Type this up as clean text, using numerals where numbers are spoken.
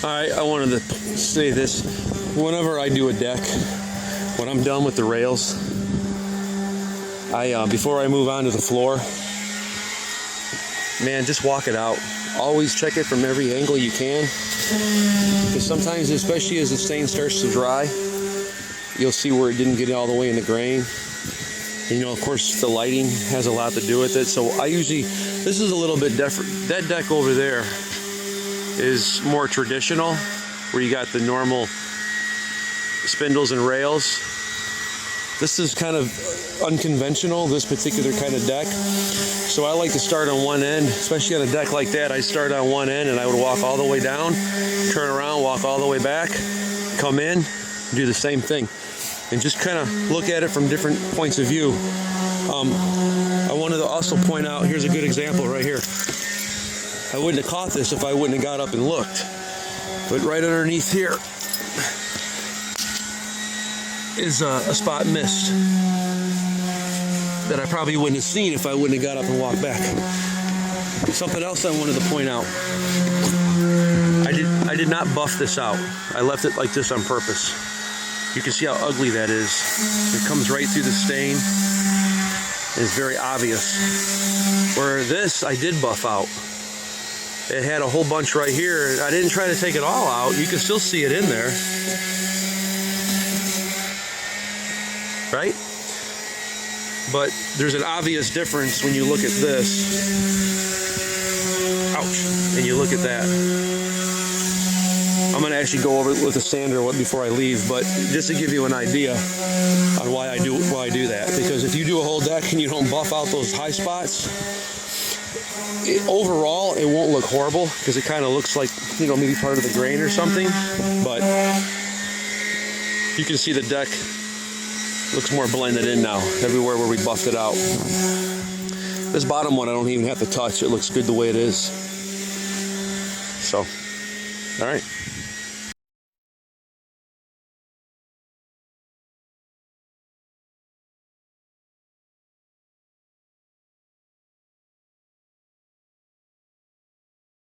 Alright, I wanted to say this. Whenever I do a deck, when I'm done with the rails, before I move on to the floor, man, just walk it out. Always check it from every angle you can. Because sometimes, especially as the stain starts to dry, you'll see where it didn't get all the way in the grain. And, you know, of course, the lighting has a lot to do with it. So I usually, this is a little bit different. That deck over there is more traditional, where you got the normal spindles and rails. This is kind of unconventional, this particular kind of deck. So I like to start on one end, especially on a deck like that. I start on one end and I would walk all the way down, turn around, walk all the way back, come in, do the same thing. And just kind of look at it from different points of view. I wanted to also point out, here's a good example right here. I wouldn't have caught this if I wouldn't have got up and looked. But right underneath here is a spot missed that I probably wouldn't have seen if I wouldn't have got up and walked back. Something else I wanted to point out. I did not buff this out. I left it like this on purpose. You can see how ugly that is. It comes right through the stain. It's very obvious. Where this, I did buff out. It had a whole bunch right here. I didn't try to take it all out. You can still see it in there. Right? But there's an obvious difference when you look at this. Ouch. And you look at that. I'm going to actually go over it with a sander before I leave, but just to give you an idea on why I do that. Because if you do a whole deck and you don't buff out those high spots, overall it won't look horrible, because it kind of looks like, you know, maybe part of the grain or something. But you can see the deck looks more blended in now, everywhere where we buffed it out. This bottom one I don't even have to touch. It looks good the way it is. So, all right.